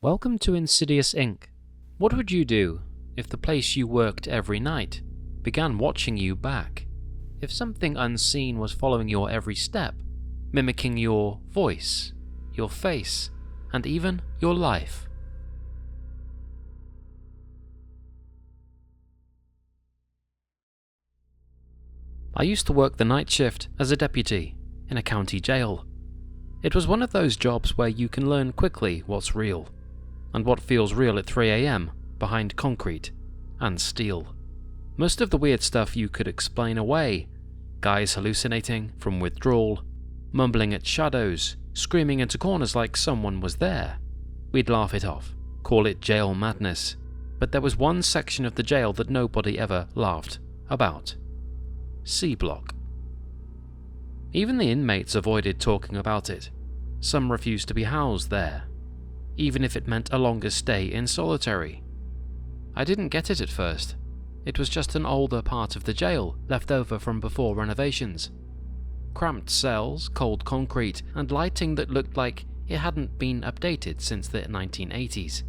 Welcome to Insidious Inc. What would you do if the place you worked every night began watching you back? If something unseen was following your every step, mimicking your voice, your face, and even your life? I used to work the night shift as a deputy in a county jail. It was one of those jobs where you can learn quickly what's real and what feels real at 3 a.m. behind concrete and steel. Most of the weird stuff you could explain away. Guys hallucinating from withdrawal, mumbling at shadows, screaming into corners like someone was there. We'd laugh it off, call it jail madness. But there was one section of the jail that nobody ever laughed about. C Block. Even the inmates avoided talking about it. Some refused to be housed there, even if it meant a longer stay in solitary. I didn't get it at first. It was just an older part of the jail left over from before renovations. Cramped cells, cold concrete, and lighting that looked like it hadn't been updated since the 1980s.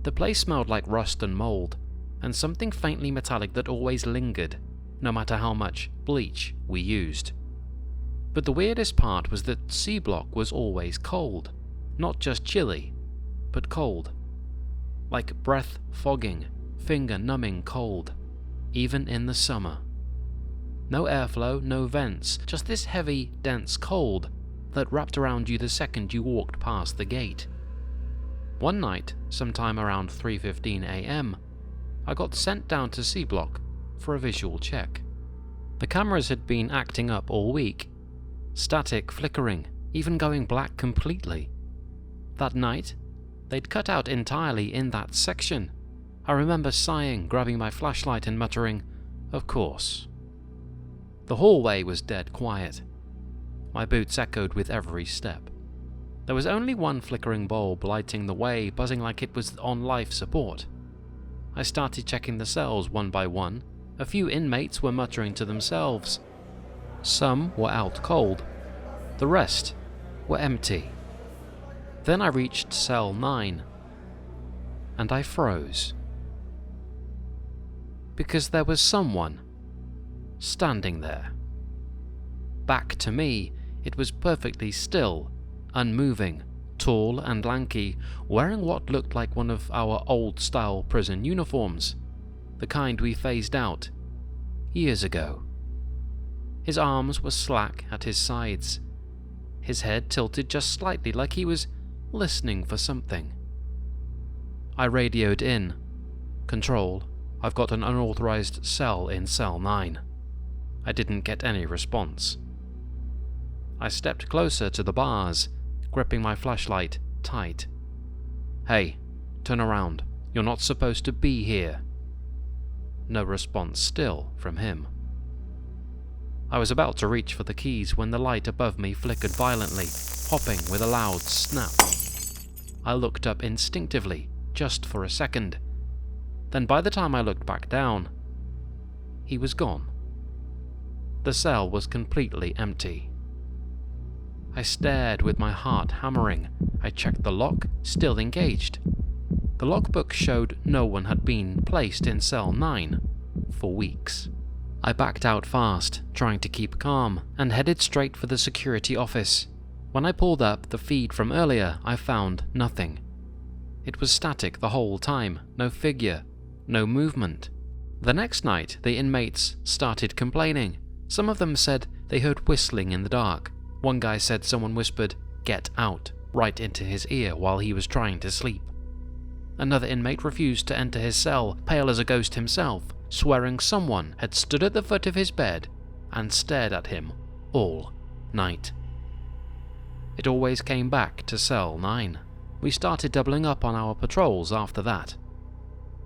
The place smelled like rust and mold, and something faintly metallic that always lingered, no matter how much bleach we used. But the weirdest part was that C Block was always cold. Not just chilly, but cold. Like breath-fogging, finger-numbing cold, even in the summer. No airflow, no vents, just this heavy, dense cold that wrapped around you the second you walked past the gate. One night, sometime around 3:15 a.m., I got sent down to C Block for a visual check. The cameras had been acting up all week. Static flickering, even going black completely. That night, they'd cut out entirely in that section. I remember sighing, grabbing my flashlight and muttering, "Of course." The hallway was dead quiet. My boots echoed with every step. There was only one flickering bulb lighting the way, buzzing like it was on life support. I started checking the cells one by one. A few inmates were muttering to themselves. Some were out cold. The rest were empty. Then I reached cell 9, and I froze. Because there was someone standing there. Back to me, it was perfectly still, unmoving, tall and lanky, wearing what looked like one of our old-style prison uniforms, the kind we phased out years ago. His arms were slack at his sides, his head tilted just slightly like he was listening for something. I radioed in. "Control, I've got an unauthorized cell in cell 9. I didn't get any response. I stepped closer to the bars, gripping my flashlight tight. "Hey, turn around. You're not supposed to be here." No response still from him. I was about to reach for the keys when the light above me flickered violently, popping with a loud snap. I looked up instinctively, just for a second. Then by the time I looked back down, he was gone. The cell was completely empty. I stared with my heart hammering. I checked the lock, still engaged. The logbook showed no one had been placed in cell 9 for weeks. I backed out fast, trying to keep calm, and headed straight for the security office. When I pulled up the feed from earlier, I found nothing. It was static the whole time, no figure, no movement. The next night, the inmates started complaining. Some of them said they heard whistling in the dark. One guy said someone whispered, "Get out," right into his ear while he was trying to sleep. Another inmate refused to enter his cell, pale as a ghost himself, swearing someone had stood at the foot of his bed and stared at him all night. It always came back to cell 9. We started doubling up on our patrols after that.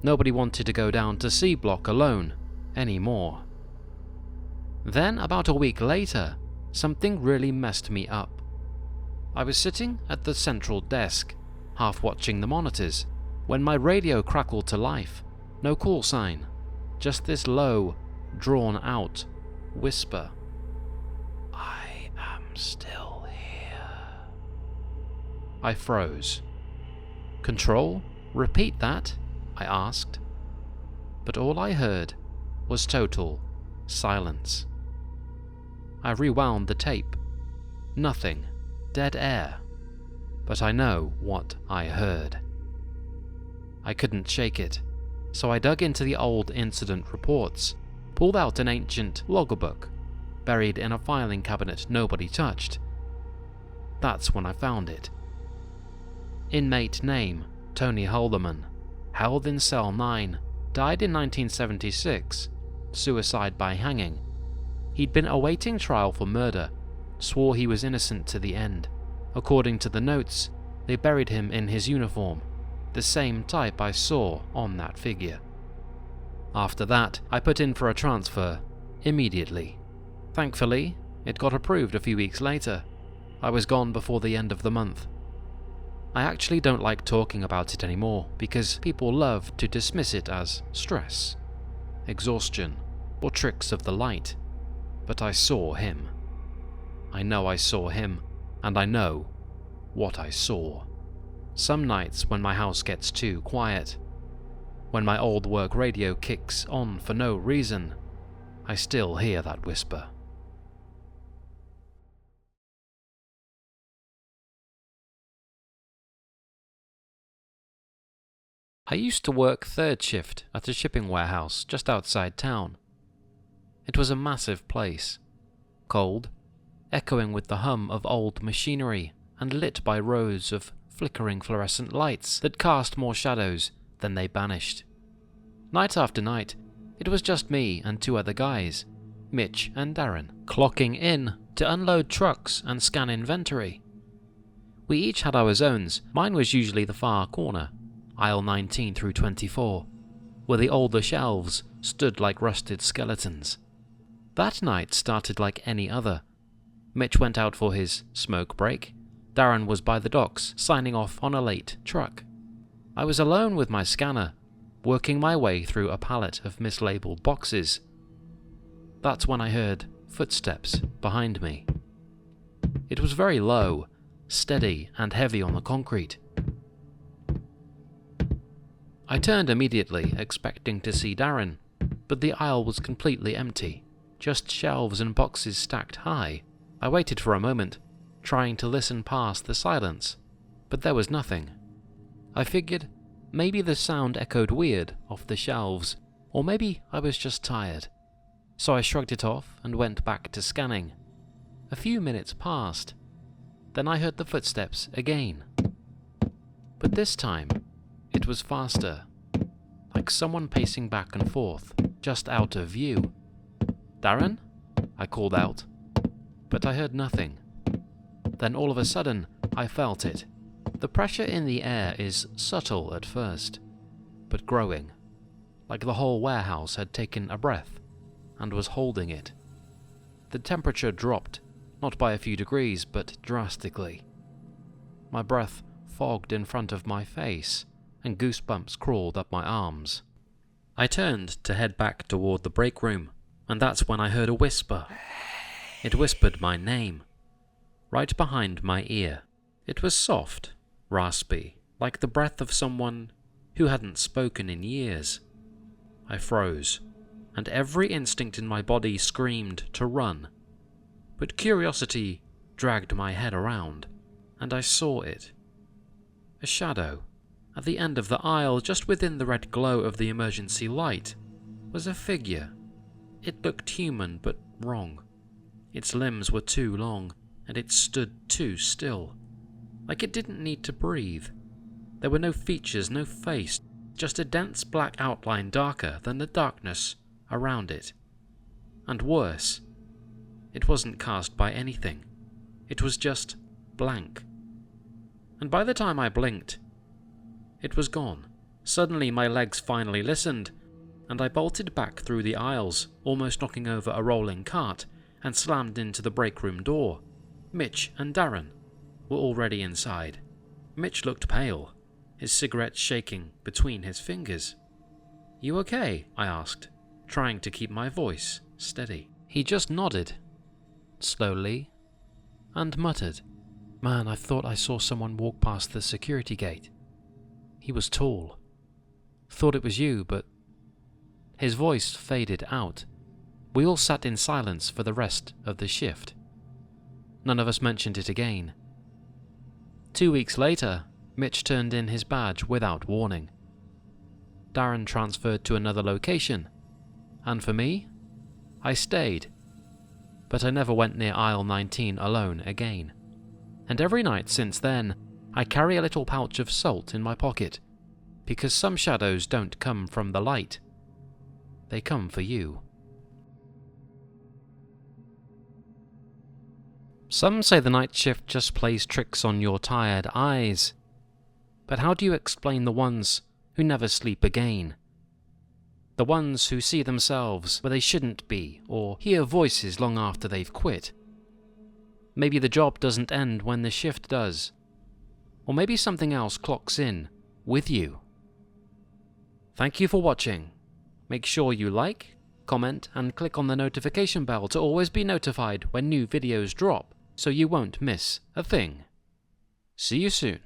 Nobody wanted to go down to C Block alone anymore. Then, about a week later, something really messed me up. I was sitting at the central desk, half watching the monitors, when my radio crackled to life. No call sign, just this low, drawn-out whisper. "I am still here." I froze. "Control? Repeat that?" I asked. But all I heard was total silence. I rewound the tape. Nothing. Dead air. But I know what I heard. I couldn't shake it, so I dug into the old incident reports, pulled out an ancient logbook, buried in a filing cabinet nobody touched. That's when I found it. Inmate name, Tony Haldeman, held in cell 9, died in 1976, suicide by hanging. He'd been awaiting trial for murder, swore he was innocent to the end. According to the notes, they buried him in his uniform, the same type I saw on that figure. After that, I put in for a transfer, immediately. Thankfully, it got approved a few weeks later. I was gone before the end of the month. I actually don't like talking about it anymore because people love to dismiss it as stress, exhaustion, or tricks of the light. But I saw him. I know I saw him, and I know what I saw. Some nights when my house gets too quiet, when my old work radio kicks on for no reason, I still hear that whisper. I used to work third shift at a shipping warehouse just outside town. It was a massive place, cold, echoing with the hum of old machinery and lit by rows of flickering fluorescent lights that cast more shadows than they banished. Night after night, it was just me and two other guys, Mitch and Darren, clocking in to unload trucks and scan inventory. We each had our zones. Mine was usually the far corner, aisle 19 through 24, where the older shelves stood like rusted skeletons. That night started like any other. Mitch went out for his smoke break. Darren was by the docks, signing off on a late truck. I was alone with my scanner, working my way through a pallet of mislabeled boxes. That's when I heard footsteps behind me. It was very low, steady and heavy on the concrete. I turned immediately, expecting to see Darren, but the aisle was completely empty, just shelves and boxes stacked high. I waited for a moment, trying to listen past the silence, but there was nothing. I figured maybe the sound echoed weird off the shelves, or maybe I was just tired. So I shrugged it off and went back to scanning. A few minutes passed. Then I heard the footsteps again. But this time, it was faster, like someone pacing back and forth, just out of view. "Darren?" I called out, but I heard nothing. Then all of a sudden, I felt it. The pressure in the air is subtle at first, but growing, like the whole warehouse had taken a breath and was holding it. The temperature dropped, not by a few degrees, but drastically. My breath fogged in front of my face, and goosebumps crawled up my arms. I turned to head back toward the break room, and that's when I heard a whisper. It whispered my name, right behind my ear. It was soft, raspy, like the breath of someone who hadn't spoken in years. I froze, and every instinct in my body screamed to run. But curiosity dragged my head around, and I saw it. A shadow. At the end of the aisle, just within the red glow of the emergency light, was a figure. It looked human, but wrong. Its limbs were too long, and it stood too still, like it didn't need to breathe. There were no features, no face, just a dense black outline darker than the darkness around it. And worse, it wasn't cast by anything. It was just blank. And by the time I blinked, it was gone. Suddenly my legs finally listened, and I bolted back through the aisles, almost knocking over a rolling cart, and slammed into the break room door. Mitch and Darren were already inside. Mitch looked pale, his cigarette shaking between his fingers. "You okay?" I asked, trying to keep my voice steady. He just nodded, slowly, and muttered, "Man, I thought I saw someone walk past the security gate." He was tall. Thought it was you, but... His voice faded out. We all sat in silence for the rest of the shift. None of us mentioned it again. 2 weeks later, Mitch turned in his badge without warning. Darren transferred to another location, and for me, I stayed. But I never went near aisle 19 alone again. And every night since then, I carry a little pouch of salt in my pocket, because some shadows don't come from the light. They come for you. Some say the night shift just plays tricks on your tired eyes. But how do you explain the ones who never sleep again? The ones who see themselves where they shouldn't be, or hear voices long after they've quit. Maybe the job doesn't end when the shift does. Or maybe something else clocks in with you. Thank you for watching. Make sure you like, comment, and click on the notification bell to always be notified when new videos drop, so you won't miss a thing. See you soon.